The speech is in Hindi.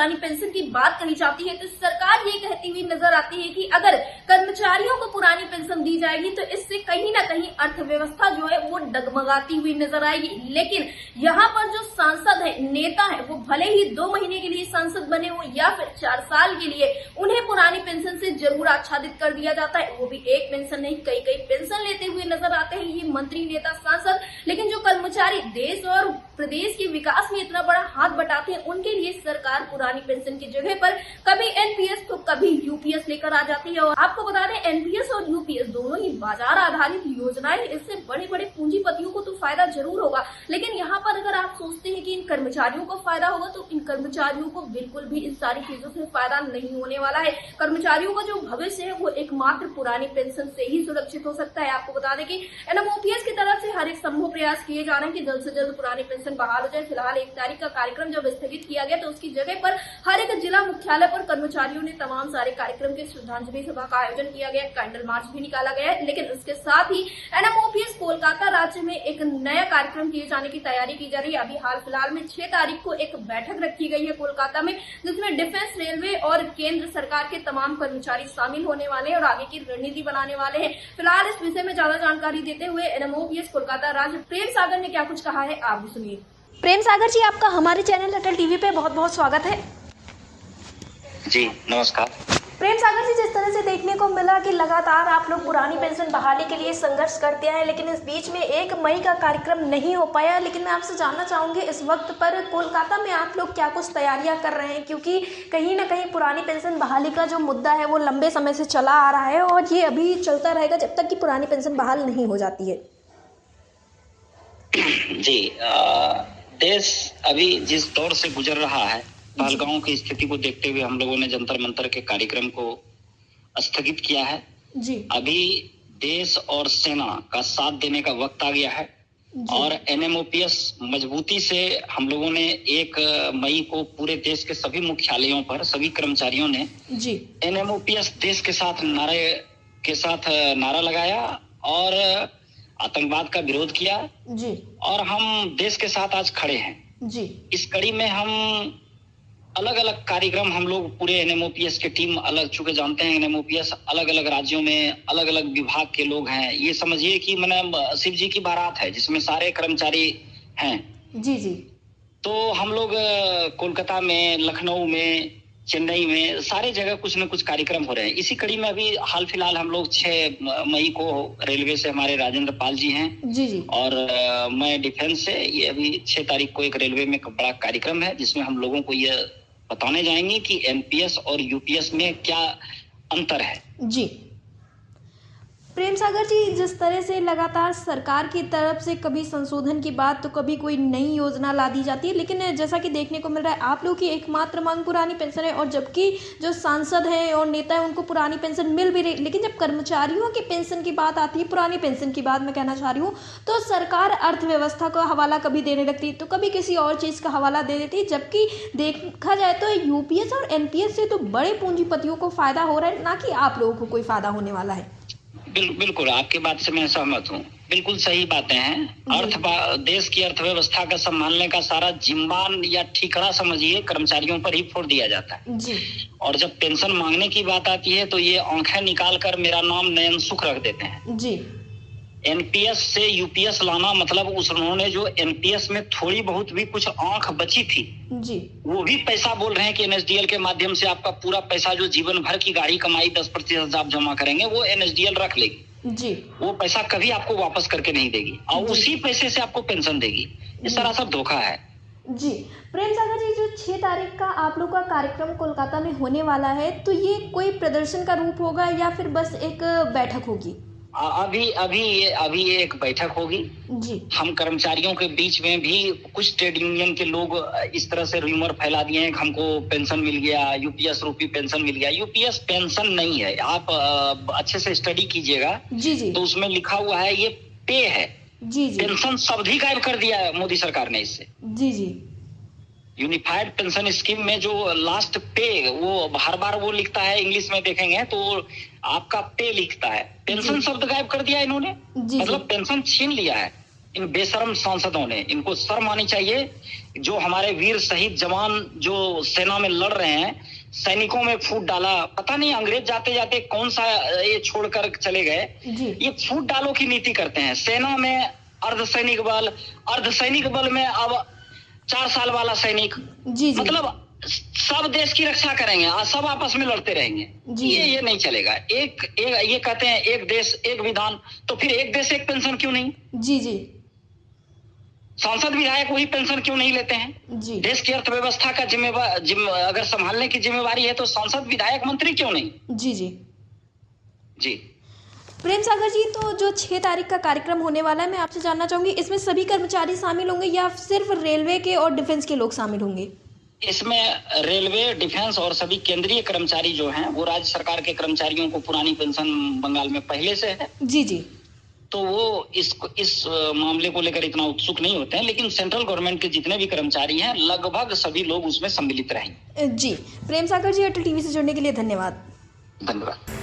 पुरानी पेंशन की बात कही जाती है तो सरकार ये कहती हुई नजर आती है कि अगर कर्मचारियों को पुरानी पेंशन दी जाएगी तो इससे कहीं ना कहीं अर्थव्यवस्था जो है वो डगमगाती हुई नजर आएगी। लेकिन यहाँ पर जो सांसद है, नेता है, वो भले ही 2 महीने के लिए सांसद बने हो या फिर 4 साल के लिए, उन्हें पुरानी पेंशन से जरूर आच्छादित कर दिया जाता है। वो भी एक पेंशन नहीं, कई कई पेंशन लेते हुए नजर आते हैं ये मंत्री, नेता, सांसद। लेकिन जो कर्मचारी देश और प्रदेश के विकास में इतना बड़ा हाथ बटाते हैं, उनके लिए सरकार पुरानी पेंशन की जगह पर कभी एनपीएस तो कभी यूपीएस लेकर आ जाती है। और आपको बता दें, एनपीएस और यूपीएस दोनों ही बाजार आधारित योजनाएं, इससे बड़े बड़े पूंजीपतियों को तो फायदा जरूर होगा, लेकिन यहाँ पर अगर आप सोचते हैं कि इन कर्मचारियों को फायदा होगा तो इन कर्मचारियों को बिल्कुल भी इन सारी चीजों से फायदा नहीं होने वाला है। कर्मचारियों का जो भविष्य है वो एकमात्र पुरानी पेंशन से ही सुरक्षित हो सकता है। आपको बता दें कि एनएमओपीएस की तरफ से हर एक संभव प्रयास किए जा रहे हैं कि जल्द से जल्द पुरानी पेंशन बहाल हो जाए। फिलहाल 1 तारीख का कार्यक्रम जब स्थगित किया गया तो उसकी जगह पर हर एक जिला मुख्यालय पर कर्मचारियों ने तमाम सारे कार्यक्रम के श्रद्धांजलि सभा का आयोजन किया गया, कैंडल मार्च भी निकाला गया है। लेकिन उसके साथ ही एनएमओपीएस कोलकाता राज्य में एक नया कार्यक्रम किए जाने की तैयारी की जा रही है। अभी हाल फिलहाल में 6 तारीख को एक बैठक रखी गई है कोलकाता में, जिसमें डिफेंस, रेलवे और केंद्र सरकार के तमाम कर्मचारी शामिल होने वाले हैं और आगे की रणनीति बनाने वाले हैं। फिलहाल इस विषय में ज्यादा जानकारी देते हुए एनएमओपीएस कोलकाता राज्य प्रेम सागर ने क्या कुछ कहा है, आप भी सुनिए। प्रेम सागर जी, आपका हमारे चैनल अटल टीवी पे बहुत बहुत स्वागत है। जी नमस्कार। प्रेम सागर जी, जिस तरह से देखने को मिला कि लगातार आप लोग पुरानी पेंशन बहाली के लिए संघर्ष करते हैं, लेकिन इस बीच में 1 मई का कार्यक्रम नहीं हो पाया। लेकिन मैं आपसे जानना चाहूंगी, इस वक्त पर कोलकाता में आप लोग क्या कुछ तैयारियां कर रहे हैं, क्योंकि कहीं ना कहीं पुरानी पेंशन बहाली का जो मुद्दा है वो लंबे समय से चला आ रहा है और ये अभी चलता रहेगा जब तक कि पुरानी पेंशन बहाल नहीं हो जाती है। जी देश अभी जिस दौर से गुजर रहा है, पहलगांव की स्थिति को देखते हुए हम लोगों ने जंतर मंतर के कार्यक्रम को स्थगित किया है। जी। अभी देश और सेना का साथ देने का वक्त आ गया है और एनएमओपीएस मजबूती से हम लोगों ने 1 मई को पूरे देश के सभी मुख्यालयों पर सभी कर्मचारियों ने जी एनएमओपीएस देश के साथ नारा लगाया और आतंकवाद का विरोध किया जी और हम देश के साथ आज खड़े हैं। जी। इस कड़ी में हम अलग अलग कार्यक्रम, हम लोग पूरे एनएमओपीएस के टीम अलग, चूंकि जानते हैं एनएमओपीएस अलग अलग राज्यों में अलग अलग विभाग के लोग हैं। ये समझिए कि मैंने शिव जी की बारात है जिसमें सारे कर्मचारी हैं। जी जी। तो हम लोग कोलकाता में, लखनऊ में, चेन्नई में सारे जगह कुछ न कुछ कार्यक्रम हो रहे हैं। इसी कड़ी में अभी हाल फिलहाल हम लोग 6 मई को रेलवे से हमारे राजेंद्र पाल जी हैं जी जी। और मैं डिफेंस से, ये अभी 6 तारीख को एक रेलवे में बड़ा कार्यक्रम है जिसमें हम लोगों को ये बताने जाएंगे कि एनपीएस और यूपीएस में क्या अंतर है। जी। प्रेम सागर जी, जिस तरह से लगातार सरकार की तरफ से कभी संशोधन की बात तो कभी कोई नई योजना ला दी जाती है, लेकिन जैसा कि देखने को मिल रहा है आप लोग की एकमात्र मांग पुरानी पेंशन है और जबकि जो सांसद हैं और नेता हैं उनको पुरानी पेंशन मिल भी रही, लेकिन जब कर्मचारियों की पेंशन की बात आती है, पुरानी पेंशन की बात मैं कहना चाह रही हूँ, तो सरकार अर्थव्यवस्था का हवाला कभी देने लगती है तो कभी किसी और चीज़ का हवाला दे देती है। जबकि देखा जाए तो यूपीएस और एनपीएस से तो बड़े पूंजीपतियों को फायदा हो रहा है, ना कि आप लोगों को कोई फायदा होने वाला है। बिल्कुल आपकी बात से मैं सहमत हूँ। बिल्कुल सही बातें हैं। देश की अर्थव्यवस्था का संभालने का सारा जिम्मान या ठिकाना समझिए कर्मचारियों पर ही फोड़ दिया जाता है जी। और जब पेंशन मांगने की बात आती है तो ये आंखें निकाल कर मेरा नाम नयन सुख रख देते हैं। जी। एनपीएस से यूपीएस लाना मतलब उन्होंने जो एनपीएस में थोड़ी बहुत भी कुछ आंख बची थी जी, वो भी पैसा बोल रहे हैं कि एनएसडीएल के माध्यम से आपका पूरा पैसा जो जीवन भर की गाड़ी कमाई 10% आप जमा करेंगे वो एनएसडीएल रख लेगी जी। वो पैसा कभी आपको वापस करके नहीं देगी और उसी पैसे से आपको पेंशन देगी। इस तरह सब धोखा है। जी। प्रेम सागर जी, जो 6 तारीख का आप लोग का कार्यक्रम कोलकाता में होने वाला है तो ये कोई प्रदर्शन का रूप होगा या फिर बस एक बैठक होगी? अभी ये एक बैठक होगी। जी। हम कर्मचारियों के बीच में भी कुछ ट्रेड यूनियन के लोग इस तरह से रूमर फैला दिए हैं कि हमको पेंशन मिल गया, यूपीएस रूपी पेंशन मिल गया। यूपीएस पेंशन नहीं है, आप अच्छे से स्टडी कीजिएगा। जी जी। तो उसमें लिखा हुआ है ये पे है। जी जी। पेंशन शब्द ही गायब कर दिया है मोदी सरकार ने इससे। जी जी। यूनिफाइड पेंशन स्कीम में जो लास्ट पे वो हर बार वो लिखता है, इंग्लिश में देखेंगे तो आपका पे लिखता है, पेंशन शब्द गायब कर दिया इन्होंने। मतलब पेंशन छीन लिया है। इन बेशरम सांसदों ने, इनको शर्म आनी चाहिए। जो हमारे वीर शहीद जवान जो सेना में लड़ रहे हैं, सैनिकों में फूट डाला, पता नहीं अंग्रेज जाते जाते कौन सा ये छोड़कर चले गए। जी। ये फूट डालो की नीति करते हैं। सेना में अर्धसैनिक बल में अब 4 साल वाला सैनिक, जी जी मतलब सब देश की रक्षा करेंगे, सब आपस में लड़ते रहेंगे। जी। ये नहीं चलेगा। एक ये कहते हैं एक देश एक विधान, तो फिर एक देश एक पेंशन क्यों नहीं? जी जी सांसद विधायक वही पेंशन क्यों नहीं लेते हैं? जी देश की अर्थव्यवस्था का अगर संभालने की जिम्मेवारी है तो सांसद विधायक मंत्री क्यों नहीं? जी जी जी प्रेम सागर जी, तो जो 6 तारीख का कार्यक्रम होने वाला है, मैं आपसे जानना चाहूंगी इसमें सभी कर्मचारी शामिल होंगे या सिर्फ रेलवे के और डिफेंस के लोग शामिल होंगे? इसमें रेलवे, डिफेंस और सभी केंद्रीय कर्मचारी जो हैं वो राज्य सरकार के कर्मचारियों को पुरानी पेंशन बंगाल में पहले से है, जी जी तो वो इस मामले को लेकर इतना उत्सुक नहीं होते हैं। लेकिन सेंट्रल गवर्नमेंट के जितने भी कर्मचारी हैं लगभग सभी लोग उसमें सम्मिलित रहेंगे। जी प्रेम सागर जी, अटल टीवी से जुड़ने के लिए धन्यवाद। धन्यवाद।